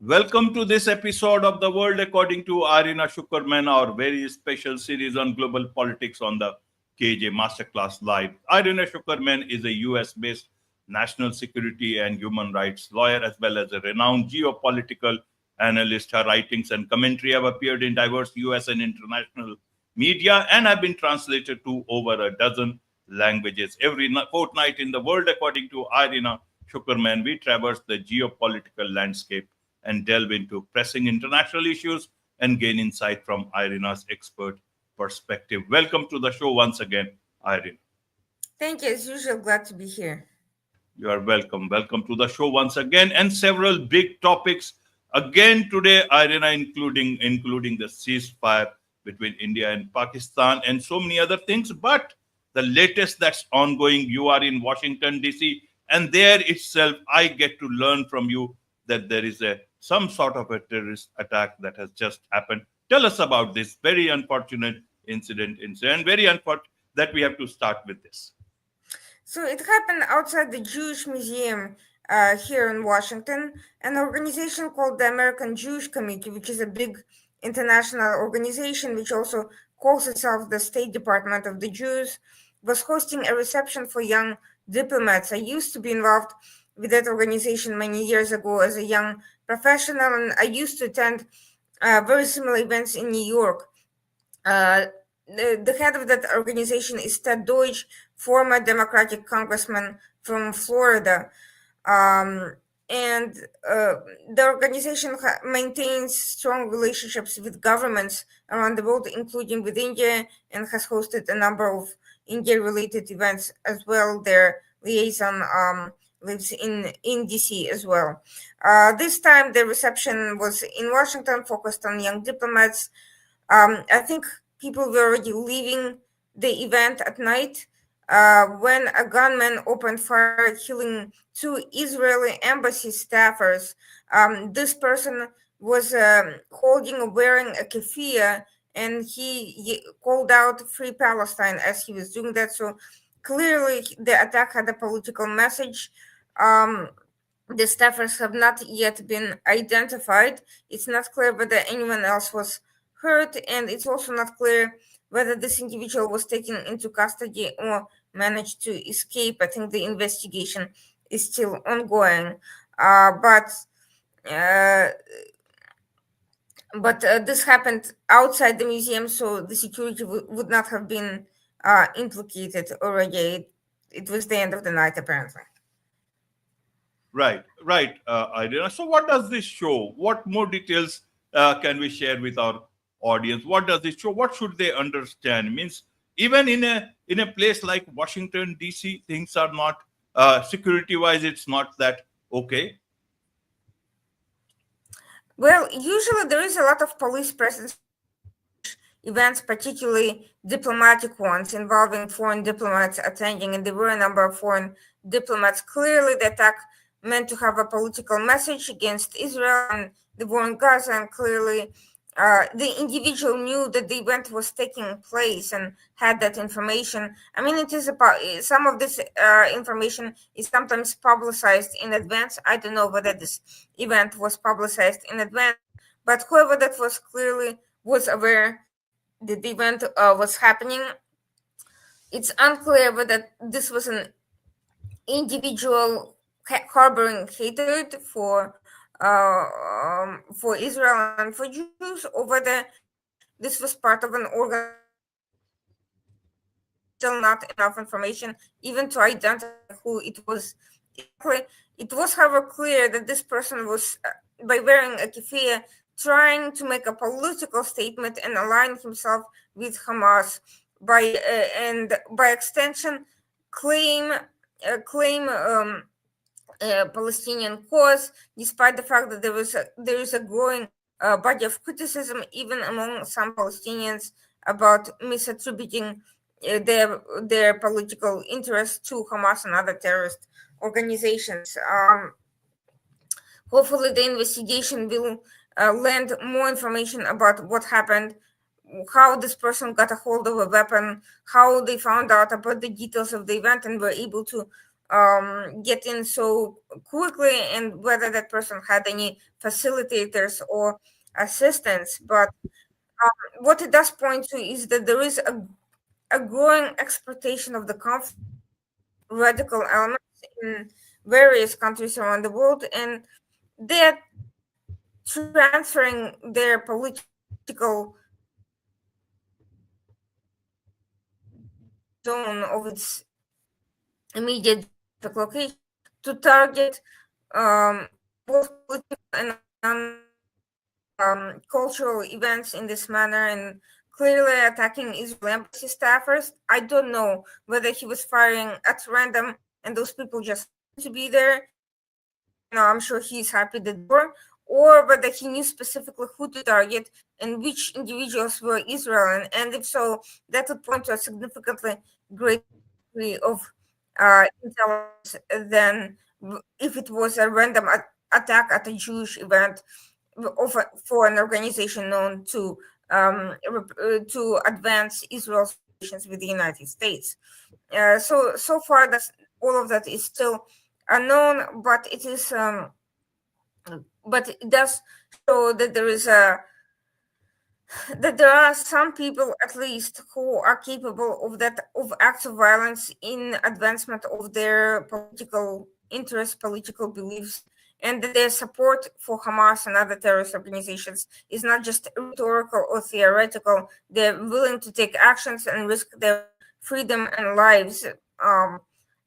Welcome to this episode of The World According to Irina Tsukerman, our very special series on global politics on the KJ Masterclass Live. Irina Tsukerman is a US based national security and human rights lawyer as well as a renowned geopolitical analyst. Her writings and commentary have appeared in diverse US and international media and have been translated to over a dozen languages. Every fortnight in The World According to Irina Tsukerman, we traverse the geopolitical landscape and delve into pressing international issues and gain insight from Irina's expert perspective. Welcome to the show once again, Irina. Thank you. As usual, glad to be here. You are welcome. Welcome to the show once again, and several big topics again today, Irina, including the ceasefire between India and Pakistan, and so many other things. But the latest that's ongoing, you are in Washington D.C., and there itself, I get to learn from you that there is some sort of a terrorist attack that has just happened. Tell us about this very unfortunate incident, very unfortunate that we have to start with this. So it happened outside the Jewish Museum here in Washington. An organization called the American Jewish Committee, which is a big international organization, which also calls itself the State Department of the Jews, was hosting a reception for young diplomats. I used to be involved with that organization many years ago as a young professional, and I used to attend very similar events in New York. The head of that organization is Ted Deutsch, former Democratic congressman from Florida. And the organization maintains strong relationships with governments around the world, including with India, and has hosted a number of India-related events as well. Their liaison lives in DC as well. This time, the reception was in Washington, focused on young diplomats. I think people were already leaving the event at night when a gunman opened fire, killing two Israeli embassy staffers. This person was wearing a keffiyeh, and he called out "Free Palestine" as he was doing that. So clearly, the attack had a political message. The staffers have not yet been identified. It's not clear whether anyone else was hurt, and it's also not clear whether this individual was taken into custody or managed to escape. I think the investigation is still ongoing. But this happened outside the museum, so the security would not have been implicated already. It was the end of the night, apparently. Right. Irina. So what does this show? What more details can we share with our audience? What does this show? What should they understand? It means even in a place like Washington D.C., things are not security-wise. It's not that okay. Well, usually there is a lot of police presence events, particularly diplomatic ones involving foreign diplomats attending, and there were a number of foreign diplomats. Clearly, the attack meant to have a political message against Israel and the war in Gaza, and clearly the individual knew that the event was taking place and had that information. I mean, it is about some of this information is sometimes publicized in advance. I don't know whether this event was publicized in advance, but whoever that was clearly was aware that the event was happening. It's unclear whether this was an individual harboring hatred for Israel and for Jews, or whether this was part of an still not enough information even to identify who it was. It was, however, clear that this person was, by wearing a keffiyeh, trying to make a political statement and align himself with Hamas, and by extension claim Palestinian cause, despite the fact that there is a growing body of criticism even among some Palestinians about misattributing their political interests to Hamas and other terrorist organizations. Hopefully, the investigation will lend more information about what happened, how this person got a hold of a weapon, how they found out about the details of the event and were able to get in so quickly, and whether that person had any facilitators or assistants. But what it does point to is that there is a growing exploitation of the conflict by radical elements in various countries around the world, and they're transferring their political zone of its immediate geographic location to target both political and cultural events in this manner, and clearly attacking Israeli embassy staffers. I don't know whether he was firing at random and those people just happened to be there, and I'm sure he's happy that they were, or whether he knew specifically who to target and which individuals were Israel, and if so, that would point to a significantly greater degree of intelligence than if it was a random attack at a Jewish event for an organization known to advance Israel's relations with the United States. So far, that's all of that is still unknown, but it is but it does show that there are some people at least who are capable of acts of violence in advancement of their political interests, political beliefs, and that their support for Hamas and other terrorist organizations is not just rhetorical or theoretical. They're willing to take actions and risk their freedom and lives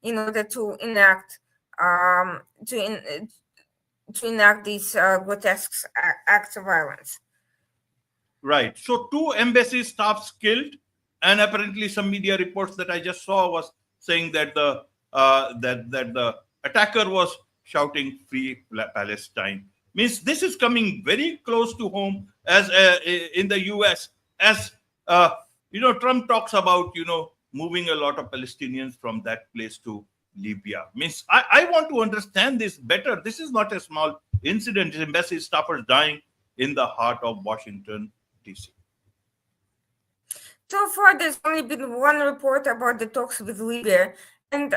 in order to enact um, to in, to enact these grotesque acts of violence. Right. So two embassy staffs killed, and apparently some media reports that I just saw was saying that the attacker was shouting "Free Palestine." Means this is coming very close to home as in the U.S. as Trump talks about moving a lot of Palestinians from that place to Libya. Means I want to understand this better. This is not a small incident. Embassy staffers dying in the heart of Washington, DC. So far, there's only been one report about the talks with Libya, and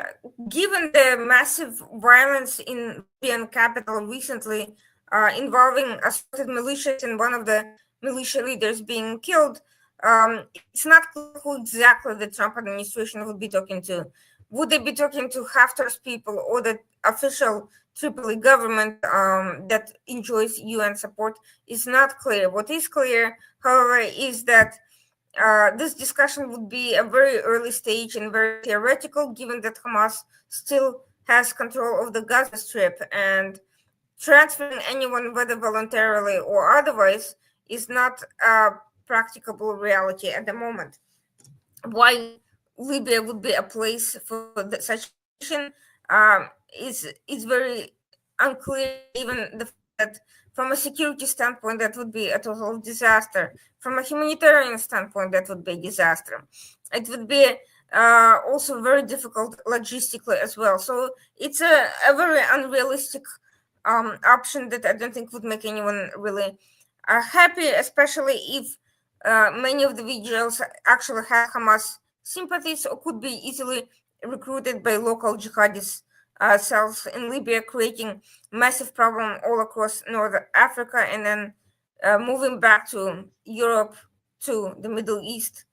given the massive violence in Libyan capital recently, involving assorted militias and one of the militia leaders being killed, it's not clear who exactly the Trump administration would be talking to. Would they be talking to Haftar's people or the official Tripoli government that enjoys UN support? Is not clear. What is clear, however, is that this discussion would be a very early stage and very theoretical, given that Hamas still has control of the Gaza Strip, and transferring anyone, whether voluntarily or otherwise, is not a practicable reality at the moment. Why Libya would be a place for such a mission is very unclear. Even the fact that, from a security standpoint, that would be a total disaster. From a humanitarian standpoint, that would be a disaster. It would be also very difficult logistically as well. So it's a very unrealistic option that I don't think would make anyone really happy, especially if many of the vigils actually have Hamas sympathies or could be easily recruited by local jihadist cells in Libya, creating massive problem all across North Africa, and then moving back to Europe, to the Middle East,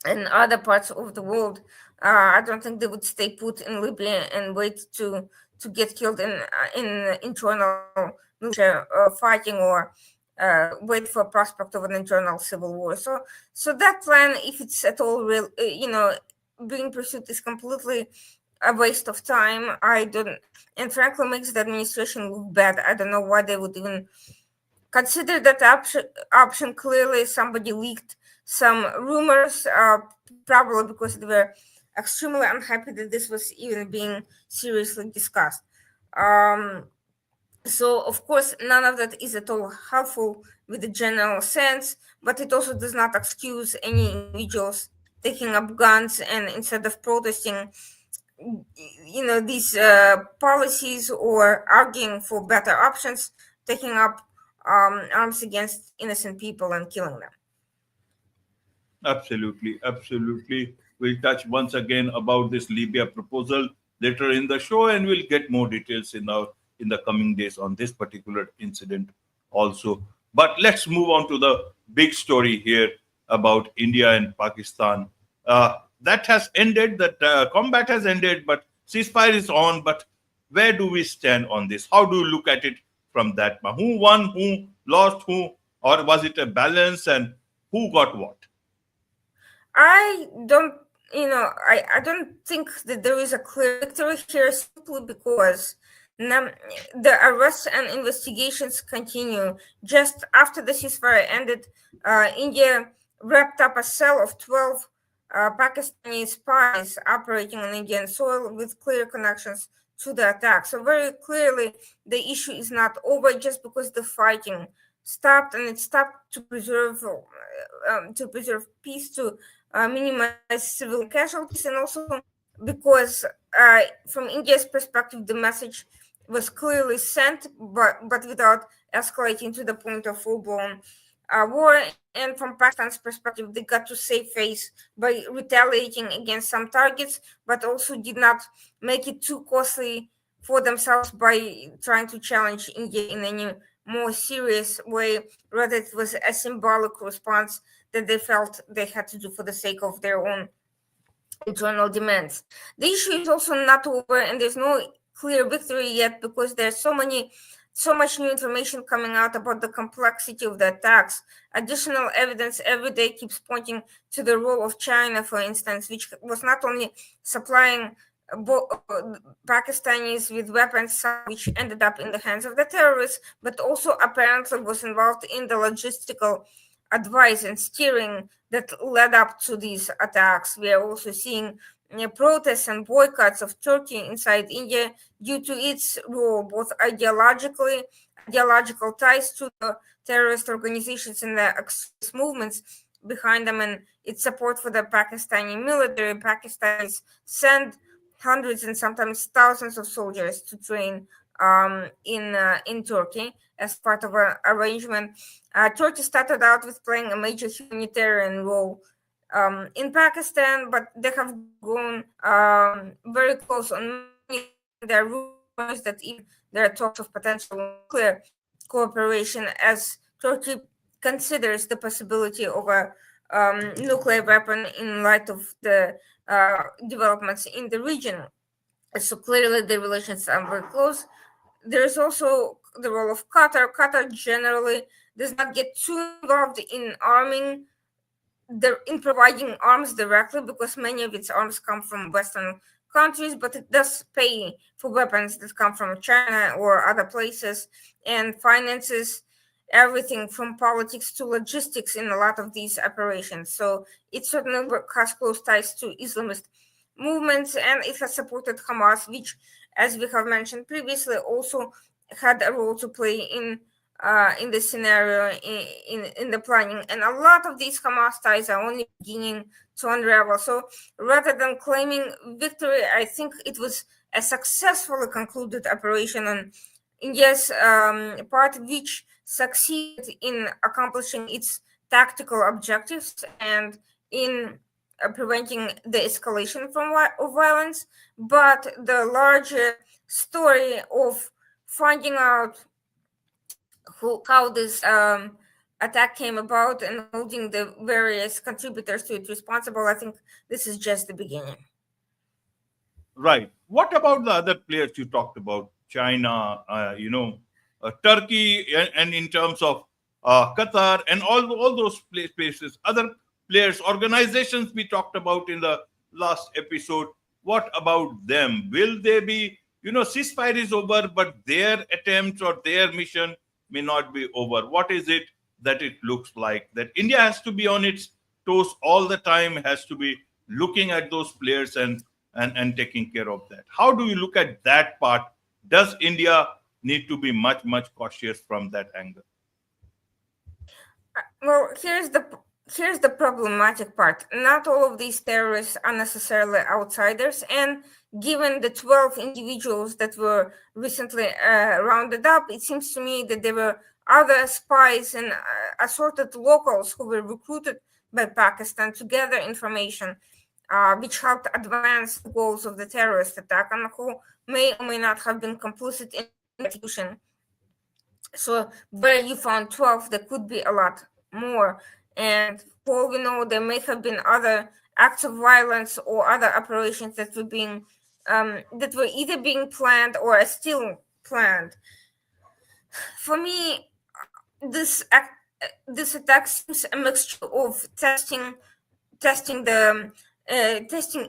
and other parts of the world. I don't think they would stay put in Libya and wait to get killed in internal militia fighting, or wait for a prospect of an internal civil war. So that plan, if it's at all real, being pursued, is completely a waste of time. I don't, and frankly makes the administration look bad. I don't know why they would even consider that option. Clearly, somebody leaked some rumors, probably because they were extremely unhappy that this was even being seriously discussed. Um, so, of course, none of that is at all helpful with the general sense, but it also does not excuse any individuals taking up guns and, instead of protesting, these policies or arguing for better options, taking up arms against innocent people and killing them. Absolutely, absolutely. We'll touch once again about this Libya proposal. later in the show, and we'll get more details in the coming days on this particular incident also. But let's move on to the big story here about India and Pakistan. That has ended. That combat has ended, but ceasefire is on. But where do we stand on this? How do you look at it from that? Who won? Who lost? Who? Or was it a balance? And who got what? I don't, I don't think that there is a clear victory here simply because num- the arrests and investigations continue. Just after the ceasefire ended, India wrapped up a cell of 12 Pakistani spies operating on Indian soil with clear connections to the attack. So, very clearly, the issue is not over just because the fighting stopped, and it stopped to preserve peace, to minimize civilian casualties, and also because, from India's perspective, the message was clearly sent, but without escalating to the point of full blown war. And from Pakistan's perspective, they got to save face by retaliating against some targets, but also did not make it too costly for themselves by trying to challenge India in any more serious way. Rather, it was a symbolic response that they felt they had to do for the sake of their own internal demands. The issue is also not over, and there's no clear victory yet because there's so much new information coming out about the complexity of the attacks. Additional evidence every day keeps pointing to the role of China, for instance, which was not only supplying Pakistanis with weapons, some which ended up in the hands of the terrorists, but also apparently was involved in the logistical advice and steering that led up to these attacks. We are also seeing protests and boycotts of Turkey inside India due to its role, both ideological ties to the terrorist organizations and the extremist movements behind them, and its support for the Pakistani military. Pakistanis send hundreds and sometimes thousands of soldiers to train in Turkey as part of an arrangement. Turkey started out with playing a major humanitarian role in Pakistan, but they have grown very close on many. There are rumors that even there are talks of potential nuclear cooperation as Turkey considers the possibility of a nuclear weapon in light of the developments in the region. So clearly the relations are very close. There is also the role of Qatar. Qatar generally does not get too involved in in providing arms directly because many of its arms come from Western countries, but it does pay for weapons that come from China or other places and finances everything from politics to logistics in a lot of these operations. So it certainly has close ties to Islamist movements, and it has supported Hamas, which, as we have mentioned previously, also had a role to play in the scenario, in the planning. And a lot of these Hamas ties are only beginning to unravel. So rather than claiming victory, I think it was a successfully concluded operation on India's part, which succeeded in accomplishing its tactical objectives and in preventing the escalation of violence. But the larger story of finding out how this attack came about and holding the various contributors to it responsible, I think this is just the beginning. Right. What about the other players you talked about? China, Turkey, and in terms of Qatar, and all those places, other players, organizations we talked about in the last episode. What about them? Will they be? Ceasefire is over, but their attempts or their mission may not be over. What is it that it looks like? That India has to be on its toes all the time, has to be looking at those players and taking care of that. How do you look at that part? Does India need to be much cautious from that angle? Well, here's the problematic part. Not all of these terrorists are necessarily outsiders, and given the 12 individuals that were recently rounded up, it seems to me that there were other spies and assorted locals who were recruited by Pakistan to gather information which helped advance the goals of the terrorist attack, and who may or may not have been complicit in the execution. So where you found 12, there could be a lot more. And for all we know, there may have been other acts of violence or other operations that were either being planned or are still planned. For me, this act, this attack seems a mixture of testing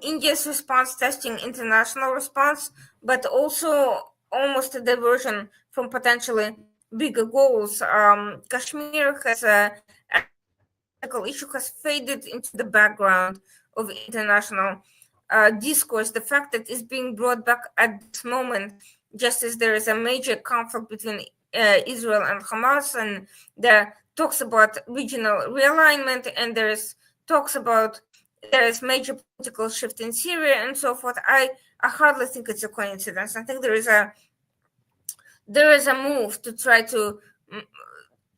India's response, testing international response, but also almost a diversion from potentially bigger goals. Kashmir has as a geopolitical issue has faded into the background of international discourse. The fact that it's being brought back at this moment, just as there is a major conflict between Israel and Hamas, and there talks about regional realignment, and there is major political shift in Syria and so forth. I hardly think it's a coincidence. I think there is a move to try to.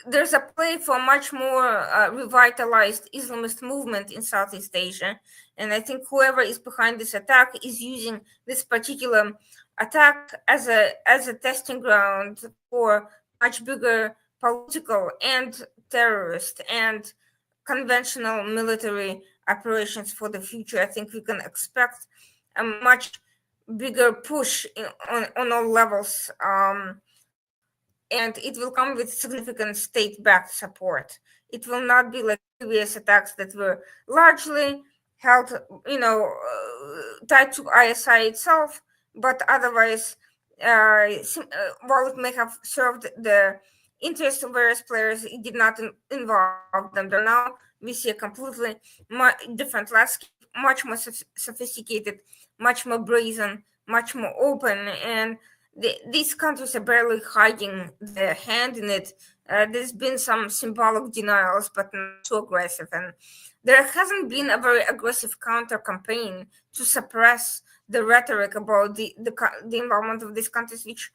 There's a play for much more revitalized Islamist movement in Southeast Asia, and I think whoever is behind this attack is using this particular attack as a testing ground for much bigger political and terrorist and conventional military operations for the future. I think we can expect a much bigger push on all levels, and it will come with significant state-backed support. It will not be like previous attacks that were largely held, tied to ISI itself, but otherwise, while it may have served the interests of various players, it did not involve them. There now we see a completely different landscape, much more sophisticated, much more brazen, much more open, and these countries are barely hiding their hand in it. There's been some symbolic denials, but not so aggressive, and there hasn't been a very aggressive counter campaign to suppress the rhetoric about the involvement of these countries, which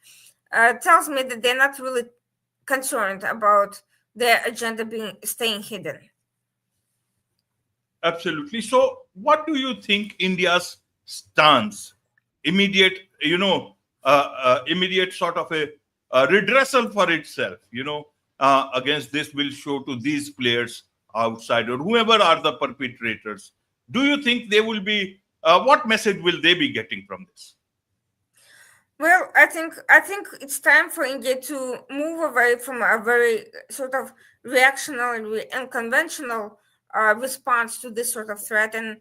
tells me that they're not really concerned about their agenda staying hidden. Absolutely. So, what do you think India's stance, immediate, immediate sort of a redressal for itself, against this will show to these players outside or whoever are the perpetrators? Do you think they will be? What message will they be getting from this? Well, I think it's time for India to move away from a very sort of reactionary and conventional response to this sort of threat, and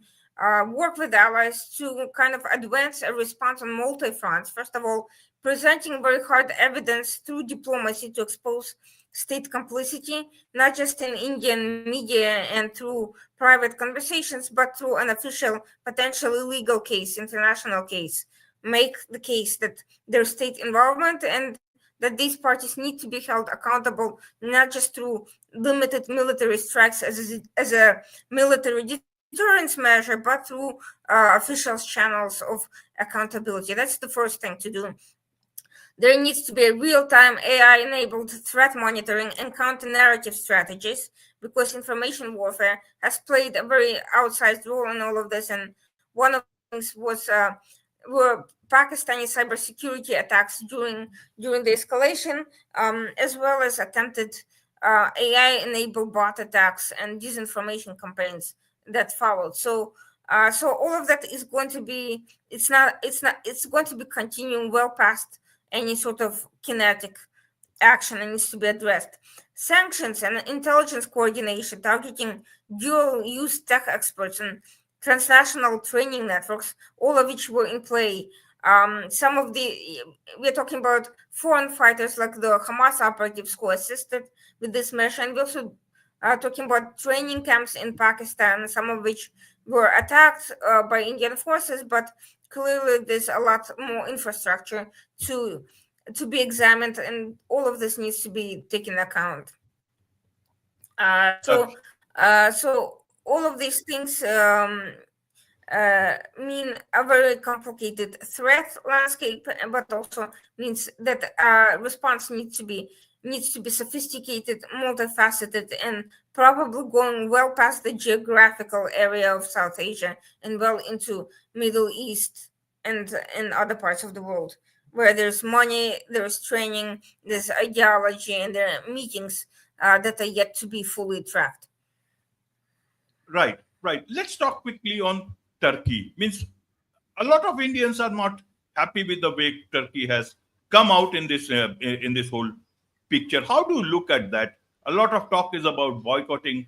work with allies to kind of advance a response on multi fronts. First of all, presenting very hard evidence through diplomacy to expose state complicity, not just in Indian media and through private conversations, but through an official, potentially legal case, international case. Make the case that there's state involvement and that these parties need to be held accountable, not just through limited military strikes as a military deterrence measure, but through official channels of accountability. That's the first thing to do. There needs to be real-time AI-enabled threat monitoring and counter-narrative strategies, because information warfare has played a very outsized role in all of this. And one of the things were Pakistani cybersecurity attacks during the escalation, as well as attempted AI-enabled bot attacks and disinformation campaigns that followed. So all of that is going to be it's going to be continuing well past any sort of kinetic action, and needs to be addressed. Sanctions and intelligence coordination targeting dual-use tech experts and transnational training networks, all of which were in play. We're talking about foreign fighters like the Hamas operatives who assisted with this measure, and we're also talking about training camps in Pakistan, some of which were attacked by Indian forces, but clearly there's a lot more infrastructure to be examined, and all of this needs to be taken account. So all of these things mean a very complicated threat landscape, but also means that response needs to be needs to be sophisticated, multifaceted, and probably going well past the geographical area of South Asia and well into Middle East and other parts of the world, where there's money, there's training, there's ideology, and there are meetings that are yet to be fully tracked. Right, right. Let's talk quickly on Turkey. Means a lot of Indians are not happy with the way Turkey has come out in this whole picture. How do you look at that? A lot of talk is about boycotting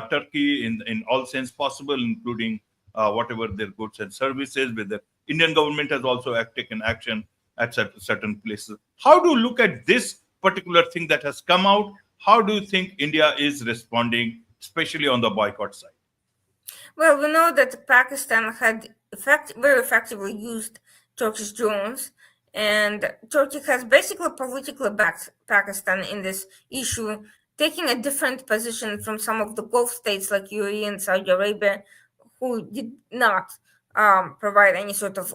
Turkey in all sense possible, including whatever their goods and services. With the Indian government has also taken action at certain places. How do you look at this particular thing that has come out? How do you think India is responding, especially on the boycott side? Well, we know that Pakistan had very effectively used Turkish drones, and Turkey has basically politically backed Pakistan in this issue, taking a different position from some of the Gulf states like UAE and Saudi Arabia, who did not provide any sort of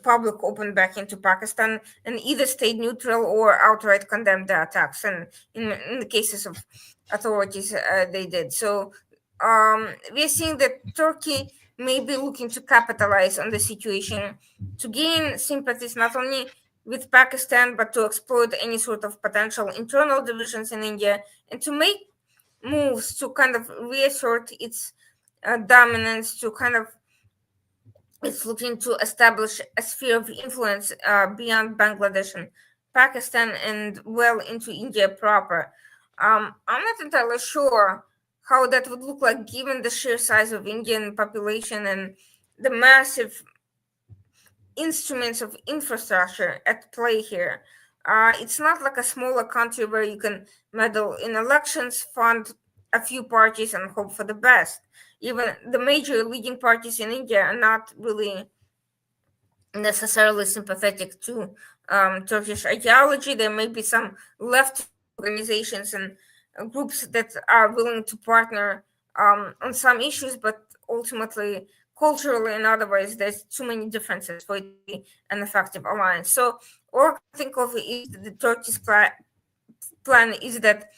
public open backing to Pakistan and either stayed neutral or outright condemned the attacks. And in the cases of authorities, they did. So we're seeing that Turkey may be looking to capitalize on the situation to gain sympathies not only with Pakistan but to exploit any sort of potential internal divisions in India and to make moves to kind of reassert its dominance, to kind of it's looking to establish a sphere of influence beyond Bangladesh and Pakistan and well into India proper. I'm not entirely sure how that would look like given the sheer size of Indian population and the massive instruments of infrastructure at play here. It's not like a smaller country where you can meddle in elections, fund a few parties, and hope for the best. Even the major leading parties in India are not really necessarily sympathetic to Turkish ideology. There may be some left organizations and groups that are willing to partner on some issues, but ultimately, culturally and otherwise, there's too many differences for it to be an effective alliance. So, all I can think of is the Turkish plan is that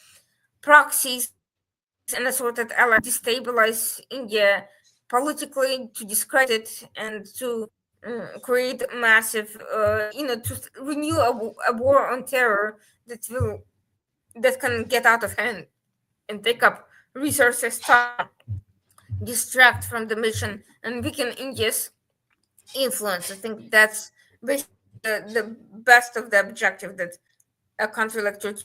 proxies and assorted allies destabilize India politically, to discredit it, and to create massive, to renew a war on terror that can get out of hand and take up resources, time, distract from the mission, and weaken India's influence. I think that's basically the best of the objective that a country like Turkey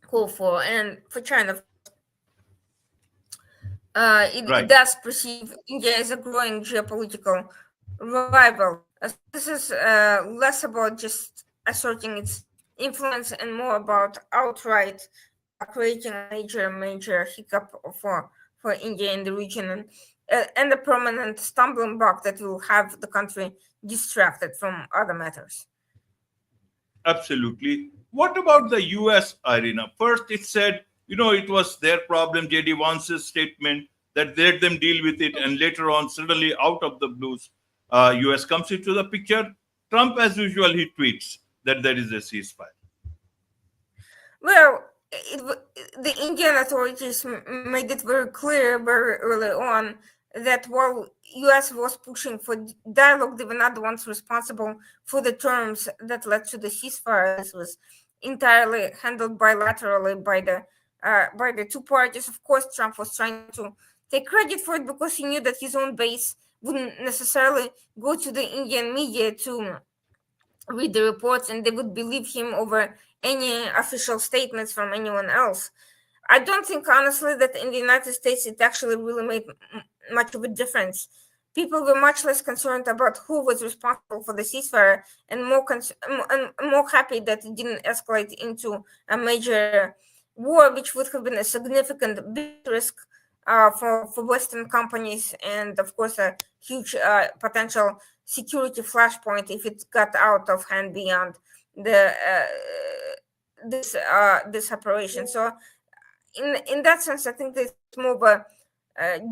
call for, and for China, of course. It Right. does perceive India as a growing geopolitical rival. So this is less about just asserting its influence and more about outright creating a major hiccup for India in the region, and a permanent stumbling block that will have the country distracted from other matters. Absolutely. What about the US, Irina? First, it said, it was their problem, JD Vance's statement that let them deal with it. And later on, suddenly out of the blues, US comes into the picture. Trump, as usual, he tweets that there is a ceasefire. Well, the Indian authorities made it very clear very early on that while U.S. was pushing for dialogue, they were not the ones responsible for the terms that led to the ceasefire. This was entirely handled bilaterally by the two parties. Of course, Trump was trying to take credit for it because he knew that his own base wouldn't necessarily go to the Indian media to read the reports and they would believe him over any official statements from anyone else. I don't think, honestly, that in the United States it actually really made much of a difference. People were much less concerned about who was responsible for the ceasefire and more happy that it didn't escalate into a major war, which would have been a significant business risk for Western companies, and of course a huge potential security flashpoint if it got out of hand beyond the this operation. So in that sense, I think there's more of a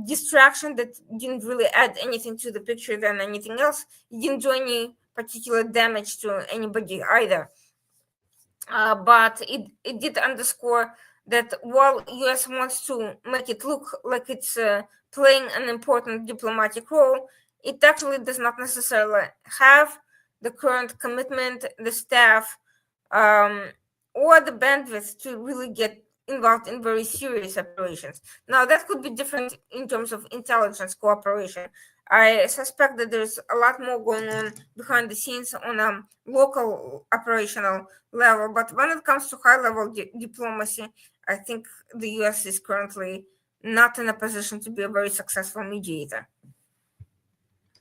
distraction that didn't really add anything to the picture than anything else. It didn't do any particular damage to anybody either. but it did underscore that while US wants to make it look like it's playing an important diplomatic role, it actually does not necessarily have the current commitment, the staff, um, or the bandwidth to really get involved in very serious operations. Now, that could be different in terms of intelligence cooperation. I suspect that there's a lot more going on behind the scenes on a local operational level, but when it comes to high level diplomacy, I think the US is currently not in a position to be a very successful mediator.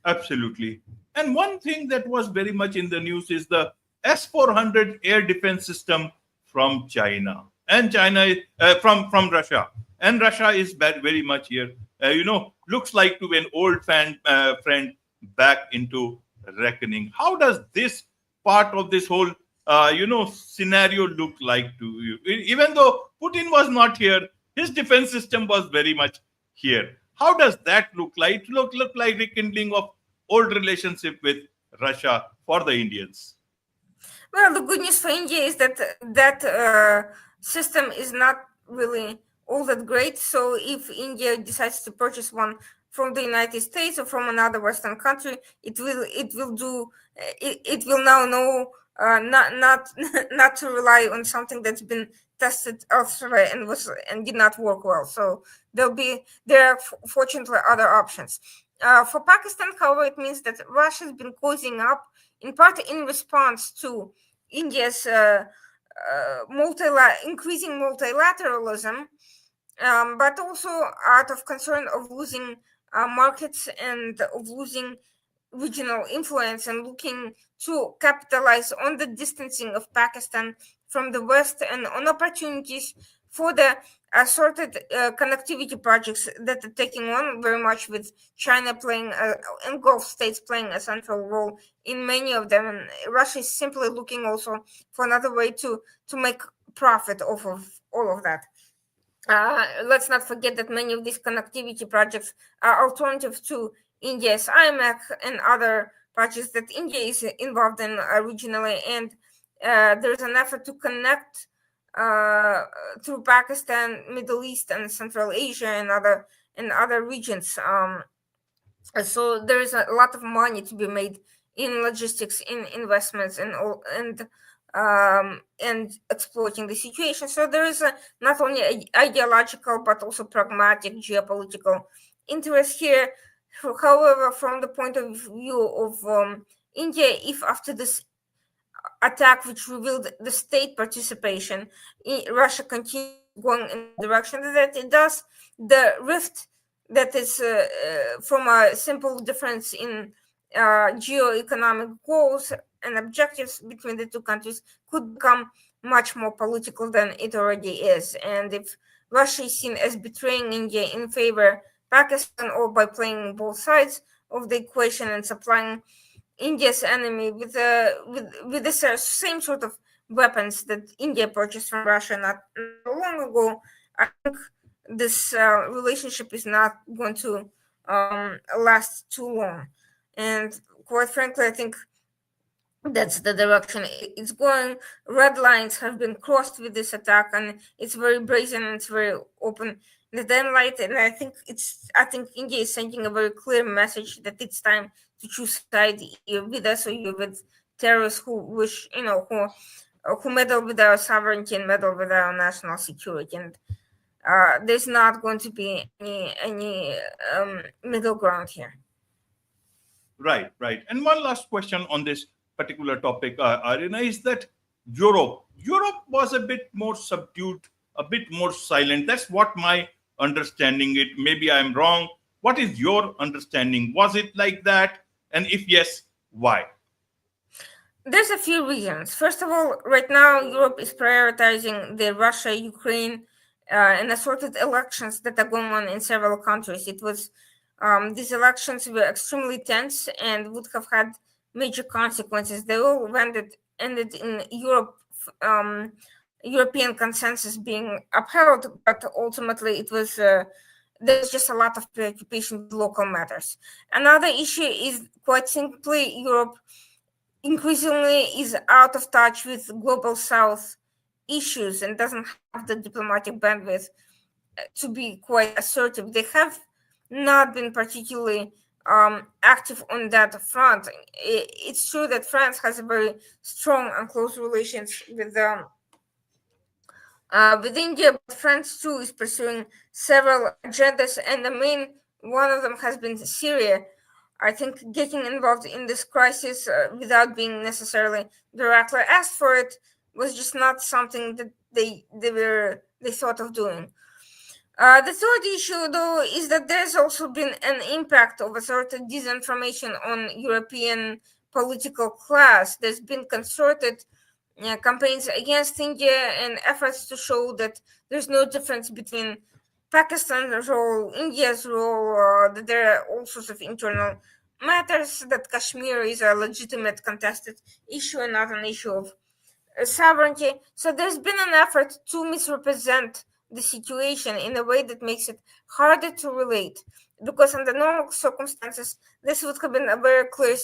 Absolutely. And one thing that was very much in the news is the S-400 air defense system from China and from Russia. And Russia is very much here. Looks like to an old friend back into reckoning. How does this part of this whole scenario look like to you? Even though Putin was not here, his defense system was very much here. How does that look like? It look like rekindling of old relationship with Russia for the Indians. Well, the good news for India is that system is not really all that great. So if India decides to purchase one from the United States or from another Western country, it will now know not not to rely on something that's been tested elsewhere and did not work well. So there are fortunately other options. For Pakistan, however, it means that Russia has been cozying up in part in response to India's increasing multilateralism, but also out of concern of losing markets and of losing regional influence and looking to capitalize on the distancing of Pakistan from the West and on opportunities for the assorted connectivity projects that are taking on very much with China playing and Gulf states playing a central role in many of them. And Russia is simply looking also for another way to make profit off of all of that. Let's not forget that many of these connectivity projects are alternative to India's IMEC and other projects that India is involved in regionally, and there's an effort to connect through Pakistan, Middle East, and Central Asia and other regions. So there is a lot of money to be made in logistics, in investments, and exploiting the situation. So there is not only ideological but also pragmatic geopolitical interest here. However, from the point of view of India, if after this attack, which revealed the state participation, Russia continues going in the direction that it does, the rift that is from a simple difference in geo-economic goals and objectives between the two countries could become much more political than it already is. And if Russia is seen as betraying India in favor Pakistan, or by playing both sides of the equation and supplying India's enemy with the same sort of weapons that India purchased from Russia not so long ago, I think this relationship is not going to last too long. And quite frankly, I think that's the direction it's going. Red lines have been crossed with this attack, and it's very brazen and it's very open in the daylight. And I think India is sending a very clear message that it's time to choose side. You're with us or you're with terrorists who wish, who meddle with our sovereignty and meddle with our national security. And there's not going to be any middle ground here. Right. And one last question on this particular topic, Irina, is that Europe was a bit more subdued, a bit more silent. That's what my understanding it. Maybe I'm wrong. What is your understanding? Was it like that? And if yes, why? There's a few reasons. First of all, right now Europe is prioritizing the Russia, Ukraine, and assorted elections that are going on in several countries. It was these elections were extremely tense and would have had major consequences. They all ended in European consensus being upheld, but ultimately it was there's just a lot of preoccupation with local matters. Another issue is quite simply Europe increasingly is out of touch with global South issues and doesn't have the diplomatic bandwidth to be quite assertive. They have not been particularly active on that front. It's true that France has a very strong and close relations with India, but France too is pursuing several agendas, and the main one of them has been Syria. I think getting involved in this crisis without being necessarily directly asked for it was just not something that they thought of doing. The third issue, though, is that there's also been an impact of a sort of disinformation on European political class. There's been concerted campaigns against India and efforts to show that there's no difference between Pakistan's role, India's role, that there are all sorts of internal matters, that Kashmir is a legitimate contested issue and not an issue of sovereignty. So there's been an effort to misrepresent the situation in a way that makes it harder to relate. Because under normal circumstances, this would have been a very clear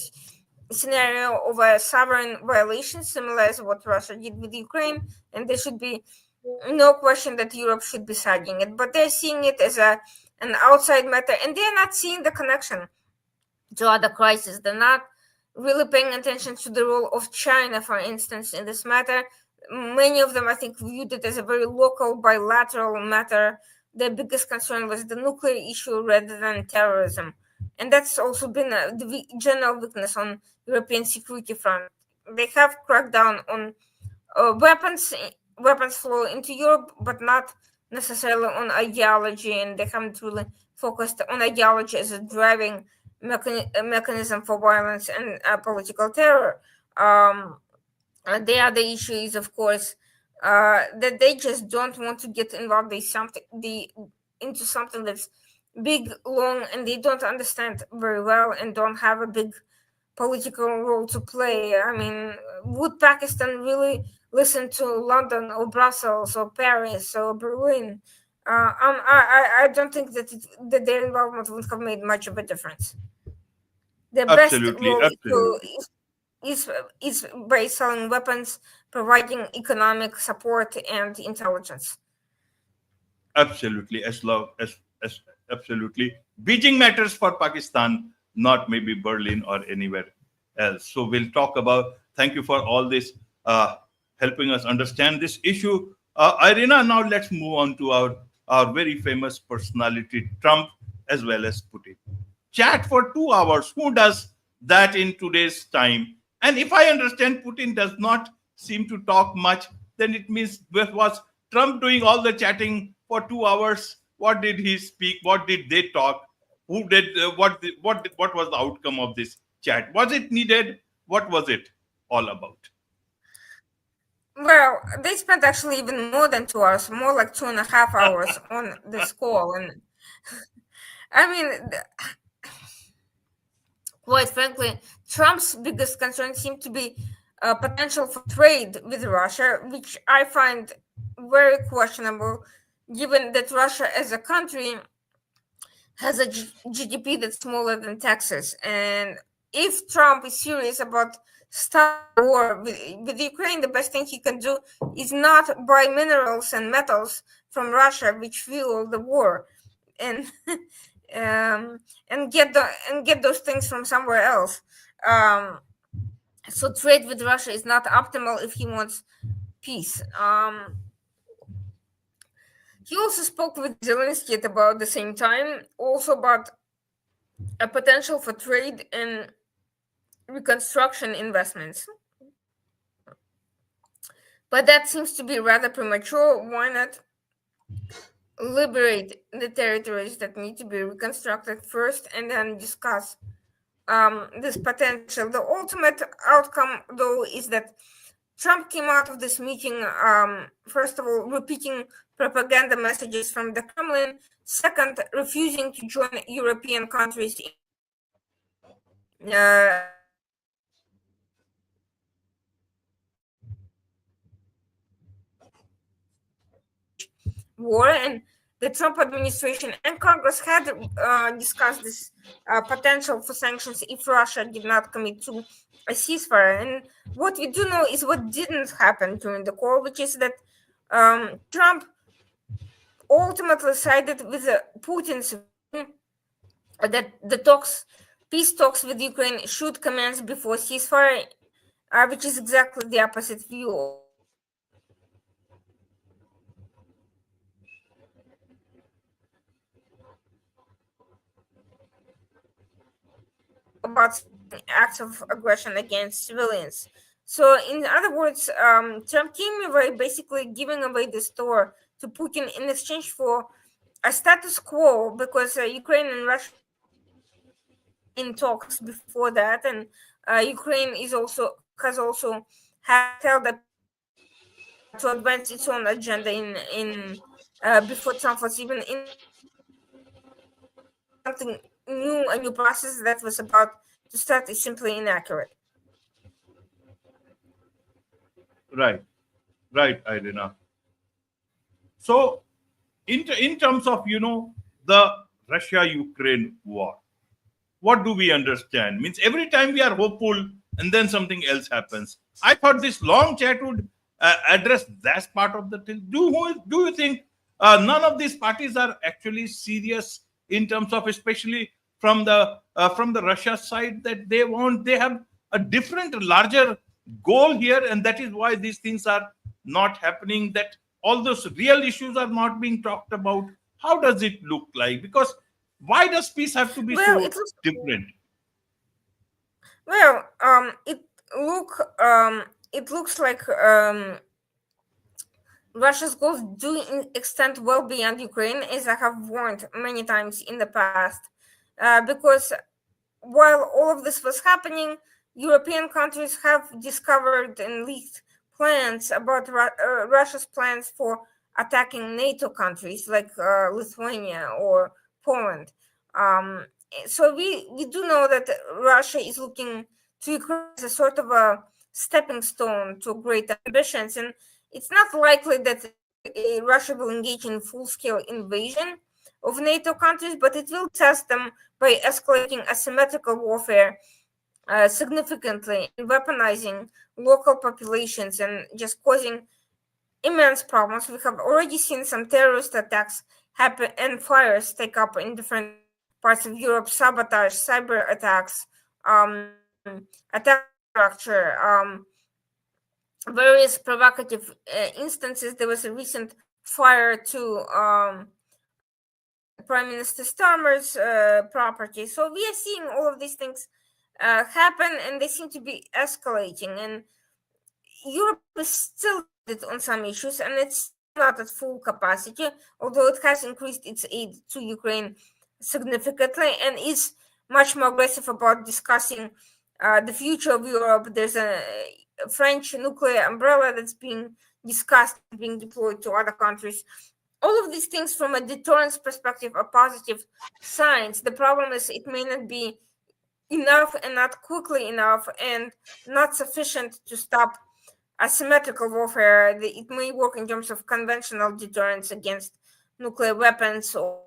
scenario of a sovereign violation, similar as what Russia did with Ukraine, and there should be no question that Europe should be siding it. But they're seeing it as an outside matter, and they're not seeing the connection to other crises. They're not really paying attention to the role of China, for instance, in this matter. Many of them, I think, viewed it as a very local, bilateral matter. Their biggest concern was the nuclear issue rather than terrorism. And that's also been the general weakness on European security front. They have cracked down on weapons flow into Europe, but not necessarily on ideology, and they haven't really focused on ideology as a driving mechanism for violence and political terror. The other issue is, of course, that they just don't want to get involved into something that's big, long, and they don't understand very well and don't have a big political role to play. I mean, would Pakistan really listen to London or Brussels or Paris or Berlin? I don't think that their involvement would have made much of a difference. Their best Absolutely, role absolutely. is by selling weapons, providing economic support and intelligence. Absolutely, as absolutely. Beijing matters for Pakistan, not maybe Berlin or anywhere else. So we'll talk about. Thank you for all this, helping us understand this issue. Irina, now let's move on to our very famous personality, Trump, as well as Putin. Chat for 2 hours. Who does that in today's time? And if I understand, Putin does not seem to talk much. Then it means was Trump doing all the chatting for 2 hours? What did he speak? What did they talk? Who did what was the outcome of this chat? Was it needed? What was it all about? Well, they spent actually even more than 2 hours, more like 2.5 hours on this call, and I mean, quite frankly, Trump's biggest concern seemed to be potential for trade with Russia, which I find very questionable, given that Russia as a country has a GDP that's smaller than Texas. And if Trump is serious about starting a war with Ukraine, the best thing he can do is not buy minerals and metals from Russia, which fuel the war, and and get those things from somewhere else. Um, so trade with Russia is not optimal if he wants peace. He also spoke with Zelensky at about the same time, also about a potential for trade and reconstruction investments. But that seems to be rather premature. Why not liberate the territories that need to be reconstructed first and then discuss this potential? The ultimate outcome, though, is that Trump came out of this meeting, first of all, repeating propaganda messages from the Kremlin, second, refusing to join European countries in war, and the Trump administration and Congress had discussed this potential for sanctions if Russia did not commit to a ceasefire. And what we do know is what didn't happen during the call, which is that Trump ultimately sided with Putin's view that the peace talks with Ukraine should commence before ceasefire, which is exactly the opposite view of about acts of aggression against civilians. So, in other words, Trump came away basically giving away the store to Putin in exchange for a status quo, because Ukraine and Russia in talks before that, and Ukraine has also held a peace to advance its own agenda in before Trump was even in something new, a new process that was about to start is simply inaccurate. Right, right, Irina. So, in terms of the Russia-Ukraine war, what do we understand? Means every time we are hopeful and then something else happens. I thought this long chat would address that part of the thing. Do you think none of these parties are actually serious in terms of, especially from the Russia side, that they have a different larger goal here, and that is why these things are not happening, that all those real issues are not being talked about. How does it look like? Because why does peace have to be Well, so different? well, look it looks like Russia's goals do extend well beyond Ukraine, as I have warned many times in the past, because while all of this was happening, European countries have discovered and leaked plans about Russia's plans for attacking NATO countries like Lithuania or Poland. Um, so we do know that Russia is looking to Ukraine as a sort of a stepping stone to great ambitions, and it's not likely that Russia will engage in full-scale invasion of NATO countries, but it will test them by escalating asymmetrical warfare significantly and weaponizing local populations and just causing immense problems. We have already seen some terrorist attacks happen and fires take up in different parts of Europe, sabotage, cyber attacks, attack structure, various provocative instances. There was a recent fire to Prime Minister Starmer's property. So we are seeing all of these things happen, and they seem to be escalating. And Europe is still divided on some issues, and it's not at full capacity, although it has increased its aid to Ukraine significantly and is much more aggressive about discussing the future of Europe. There's a French nuclear umbrella that's being discussed, being deployed to other countries. All of these things, from a deterrence perspective, are positive signs. The problem is it may not be enough and not quickly enough and not sufficient to stop asymmetrical warfare. It may work in terms of conventional deterrence against nuclear weapons or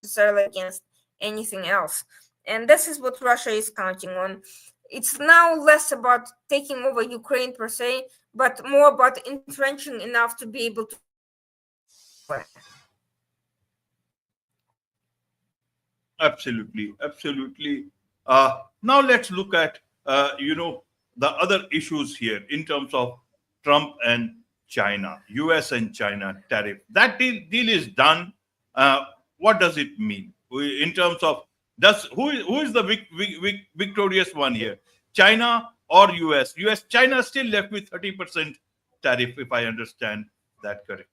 necessarily against anything else. And this is what Russia is counting on. It's now less about taking over Ukraine per se, but more about entrenching enough to be able to. Absolutely, absolutely. Now let's look at the other issues here in terms of Trump and China, U.S. and China tariff. That deal is done. What does it mean in terms of who is the victorious one here? China or U.S.? U.S. China still left with 30% tariff, if I understand that correctly.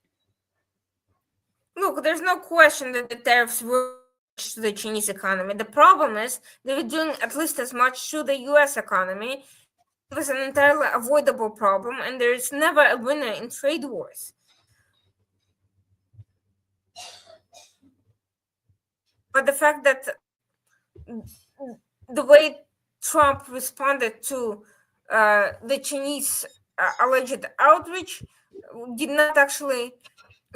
Look, there's no question that the tariffs were to the Chinese economy. The problem is they were doing at least as much to the US economy. It was an entirely avoidable problem, and there is never a winner in trade wars. But the fact that the way Trump responded to the Chinese alleged outreach did not actually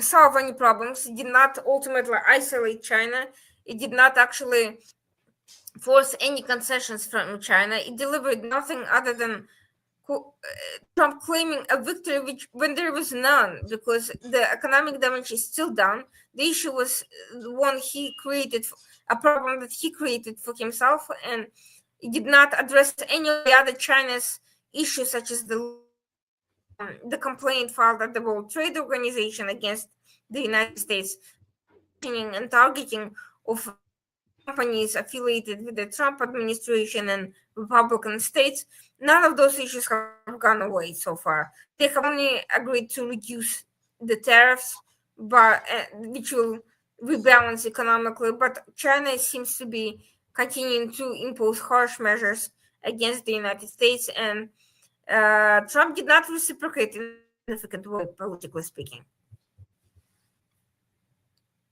solve any problems. It did not ultimately isolate China. It did not actually force any concessions from China. It delivered nothing other than Trump claiming a victory which when there was none, because the economic damage is still done. The issue was the one he created, a problem that he created for himself, and it did not address any of the other China's issues, such as the complaint filed at the World Trade Organization against the United States, sanctioning and targeting of companies affiliated with the Trump administration and Republican states. None of those issues have gone away so far. They have only agreed to reduce the tariffs, but which will rebalance economically. But China seems to be continuing to impose harsh measures against the United States, and Trump did not reciprocate in any significant way, politically speaking.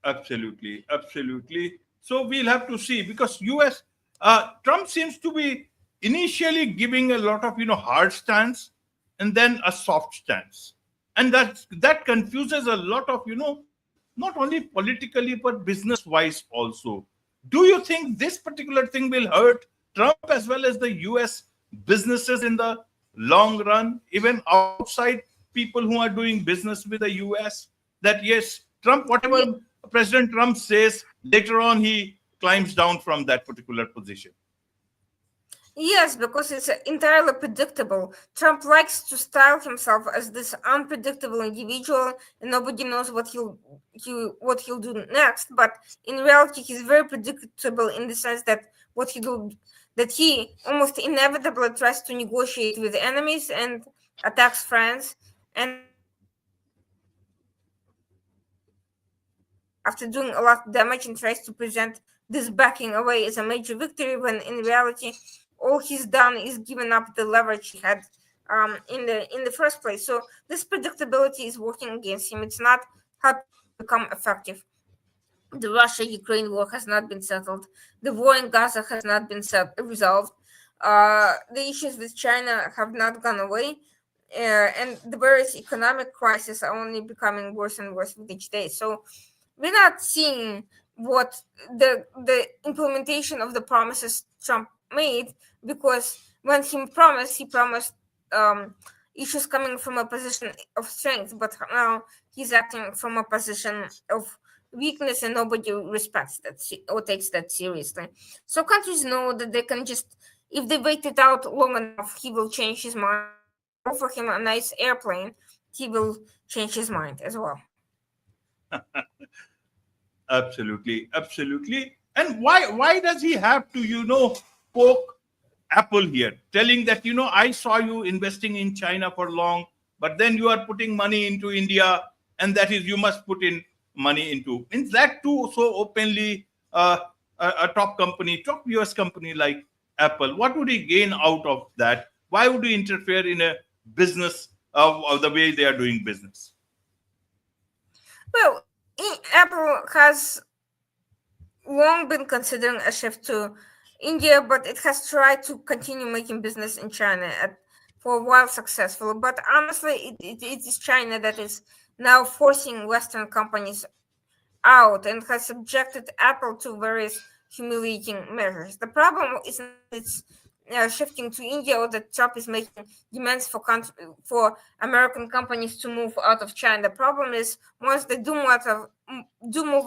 Absolutely, absolutely. So we'll have to see, because US Trump seems to be initially giving a lot of hard stance and then a soft stance, and that confuses a lot of not only politically but business wise also. Do you think this particular thing will hurt Trump as well as the US businesses in the long run, even outside people who are doing business with the US? That yes, Trump, Ye- whatever President Trump says, later on he climbs down from that particular position. Yes, because it's entirely predictable. Trump likes to style himself as this unpredictable individual, and nobody knows what he'll do next. But in reality, he's very predictable in the sense that that he almost inevitably tries to negotiate with enemies and attacks friends, and after doing a lot of damage, and tries to present this backing away as a major victory, when in reality all he's done is given up the leverage he had in the first place. So this predictability is working against him. It's not helping him become effective. The Russia-Ukraine war has not been settled. The war in Gaza has not been resolved. The issues with China have not gone away. And the various economic crises are only becoming worse and worse with each day. So we're not seeing what the implementation of the promises Trump made, because when he promised um, issues coming from a position of strength, but now he's acting from a position of weakness, and nobody respects that or takes that seriously. So countries know that they can just, if they wait it out long enough, he will change his mind. If they offer him a nice airplane, he will change his mind as well. Absolutely, absolutely. And why does he have to poke Apple here, telling that I saw you investing in China for long, but then you are putting money into India, and that is you must put in money into, means that too so openly, a top US company like Apple. What would he gain out of that? Why would he interfere in a business of the way they are doing business? Well, Apple has long been considering a shift to India, but it has tried to continue making business in China for a while successfully. But honestly, it is China that is now forcing Western companies out and has subjected Apple to various humiliating measures. The problem is not that it's shifting to India, or that Trump is making demands for American companies to move out of China. The problem is, once they do move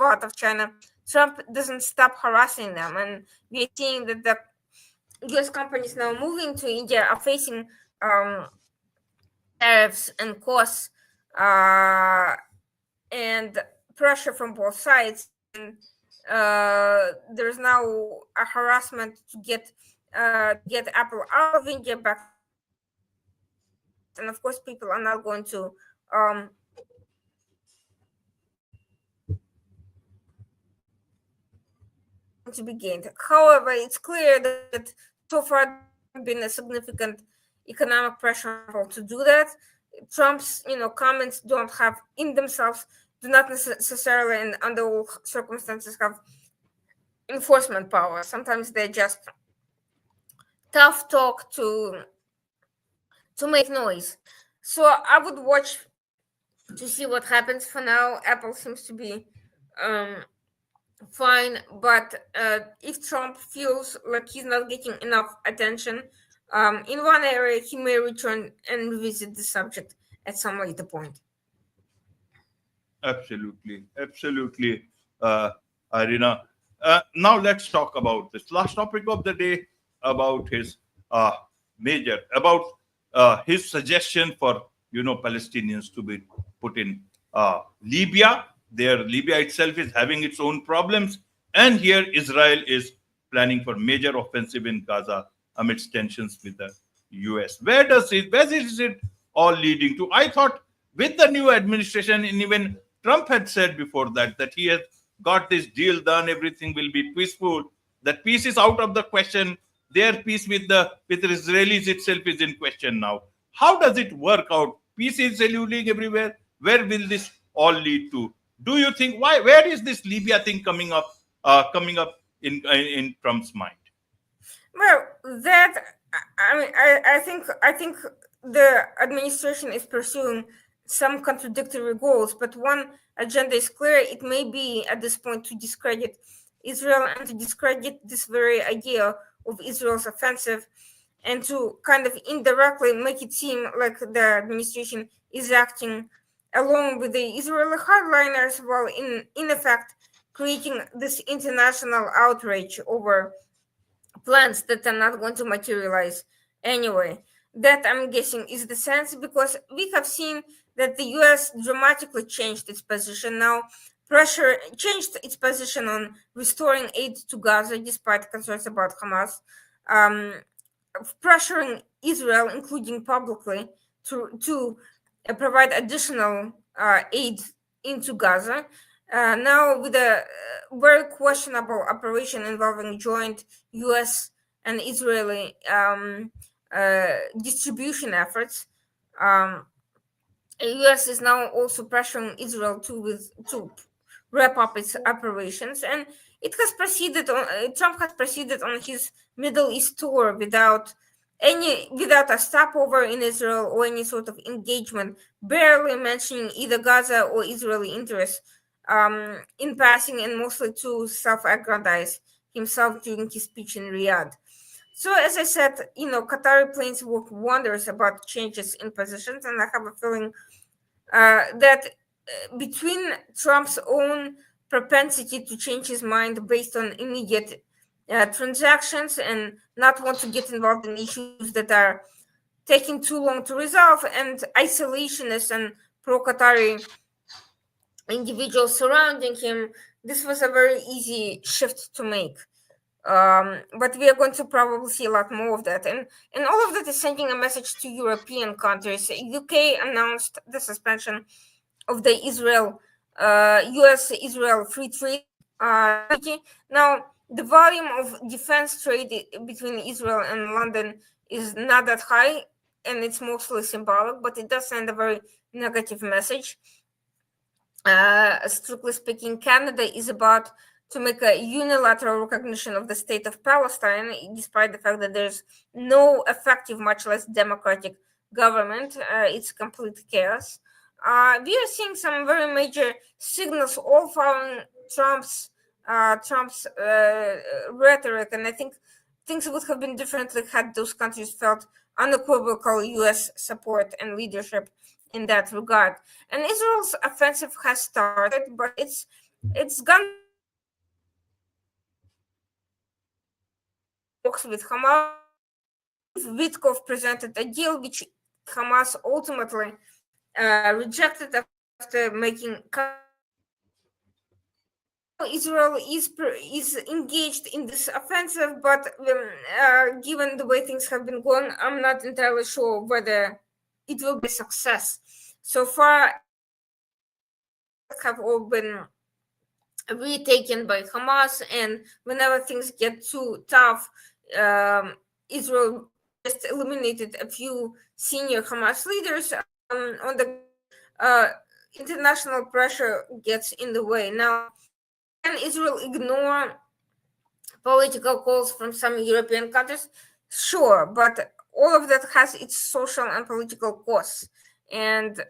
out of China, Trump doesn't stop harassing them, and we are seeing that the U.S. companies now moving to India are facing um, tariffs and costs and pressure from both sides. And there's now a harassment to get Apple out of India back to the West. And of course, people are not going to be gained. However, it's clear that so far there hasn't been a significant economic pressure on Apple to do that. Trump's comments don't have in themselves, do not necessarily and under all circumstances have enforcement power. Sometimes they're just tough talk to make noise. So I would watch to see what happens. For now, Apple seems to be um, fine, but if Trump feels like he's not getting enough attention in one area, he may return and revisit the subject at some later point. Absolutely, absolutely, Irina. Now let's talk about this last topic of the day about his uh, about his suggestion for Palestinians to be put in Libya. There, Libya itself is having its own problems, and here Israel is planning for major offensive in Gaza amidst tensions with the US. Where is it all leading to? I thought with the new administration, and even Trump had said before that he has got this deal done, everything will be peaceful. That peace is out of the question. Their peace with the Israelis itself is in question now. How does it work out? Peace is eluding everywhere. Where will this all lead to? Do you think why? Where is this Libya thing coming up? Coming up in Trump's mind? Well, that I mean, I think the administration is pursuing some contradictory goals, but one agenda is clear. It may be at this point to discredit Israel and to discredit this very idea of Israel's offensive, and to kind of indirectly make it seem like the administration is acting along with the Israeli hardliners, while in effect creating this international outrage over plans that are not going to materialize anyway. That, I'm guessing, is the sense, because we have seen that the US dramatically changed its position now. Pressure changed its position on restoring aid to Gaza despite concerns about Hamas, um, pressuring Israel, including publicly, to provide additional aid into Gaza. Now, with a very questionable operation involving joint U.S. and Israeli distribution efforts, um, U.S. is now also pressuring Israel to wrap up its operations, and it has proceeded on. Trump has proceeded on his Middle East tour without a stopover in Israel or any sort of engagement, barely mentioning either Gaza or Israeli interests, in passing, and mostly to self-aggrandize himself during his speech in Riyadh. So, as I said, Qatari planes work wonders about changes in positions, and I have a feeling that between Trump's own propensity to change his mind based on immediate transactions and not want to get involved in issues that are taking too long to resolve, and isolationist and pro-Qatari individuals surrounding him, this was a very easy shift to make. But we are going to probably see a lot more of that, and all of that is sending a message to European countries. UK announced the suspension of the US Israel free trade treaty. Now, the volume of defense trade between Israel and London is not that high, and it's mostly symbolic, but it does send a very negative message. Strictly speaking, Canada is about to make a unilateral recognition of the state of Palestine, despite the fact that there's no effective, much less democratic government. It's complete chaos. We are seeing some very major signals, all following Trump's rhetoric, and I think things would have been differently had those countries felt unequivocal U.S. support and leadership in that regard. And Israel's offensive has started, but it's gone talks with Hamas. Witkov presented a deal which Hamas ultimately rejected after making. Now Israel is engaged in this offensive, but given the way things have been going, I'm not entirely sure whether it will be a success. So far, have all been retaken by Hamas, and whenever things get too tough, Israel just eliminated a few senior Hamas leaders on the international pressure gets in the way. Now, can Israel ignore political calls from some European countries? Sure, but all of that has its social and political costs. And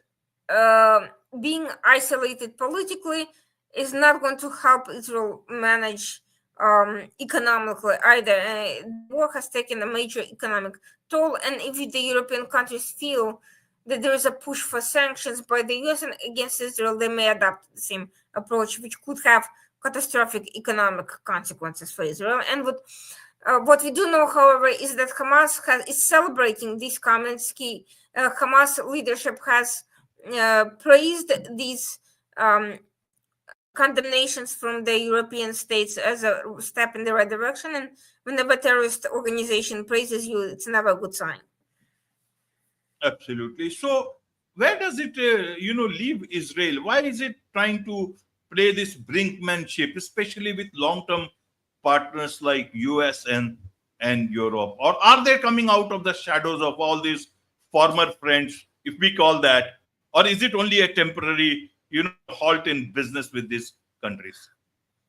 being isolated politically is not going to help Israel manage economically either. The war has taken a major economic toll, and if the European countries feel that there is a push for sanctions by the US against Israel, they may adopt the same approach, which could have catastrophic economic consequences for Israel. And what we do know, however, is that Hamas is celebrating these comments. Hamas leadership has praised these condemnations from the European states as a step in the right direction. And whenever a terrorist organization praises you, it's never a good sign. Absolutely. So, where does it, leave Israel? Why is it trying to play this brinkmanship, especially with long-term partners like US and Europe? Or are they coming out of the shadows of all these former friends, if we call that? Or is it only a temporary, halt in business with these countries?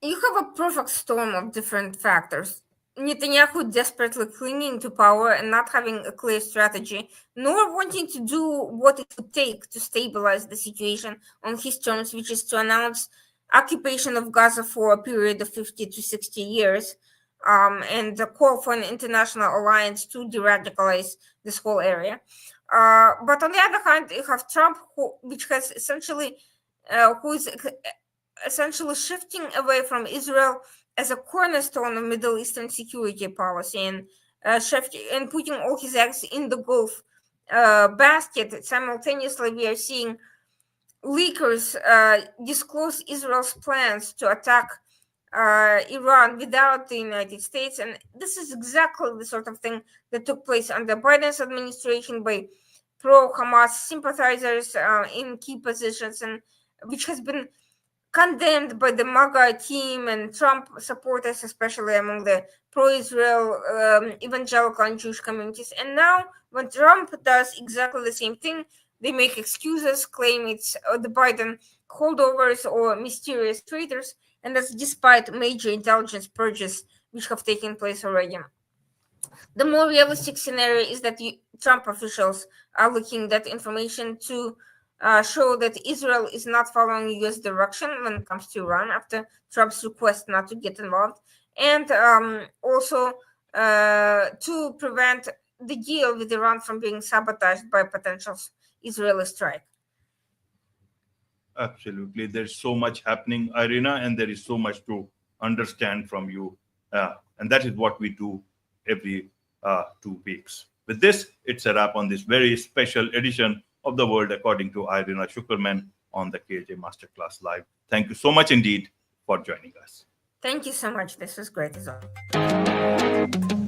You have a perfect storm of different factors. Netanyahu desperately clinging to power and not having a clear strategy, nor wanting to do what it would take to stabilize the situation on his terms, which is to announce occupation of Gaza for a period of 50 to 60 years, and the call for an international alliance to de-radicalize this whole area. But on the other hand, you have Trump, which has essentially, who is essentially shifting away from Israel as a cornerstone of Middle Eastern security policy, and putting all his eggs in the Gulf basket. Simultaneously, we are seeing leakers disclose Israel's plans to attack Iran without the United States, and this is exactly the sort of thing that took place under Biden's administration by pro-Hamas sympathizers in key positions, and which has been condemned by the MAGA team and Trump supporters, especially among the pro-Israel evangelical and Jewish communities. And now, when Trump does exactly the same thing, they make excuses, claim it's the Biden holdovers or mysterious traitors, and that's despite major intelligence purges which have taken place already. The more realistic scenario is that Trump officials are looking that information to show that Israel is not following U.S. direction when it comes to Iran after Trump's request not to get involved, and also to prevent the deal with Iran from being sabotaged by a potential Israeli strike. Absolutely. There's so much happening, Irina, and there is so much to understand from you. And that is what we do every 2 weeks. With this, it's a wrap on this very special edition of The World According to Irina Tsukerman on the KJ Masterclass Live. Thank you so much indeed for joining us. Thank you so much. This was great as well.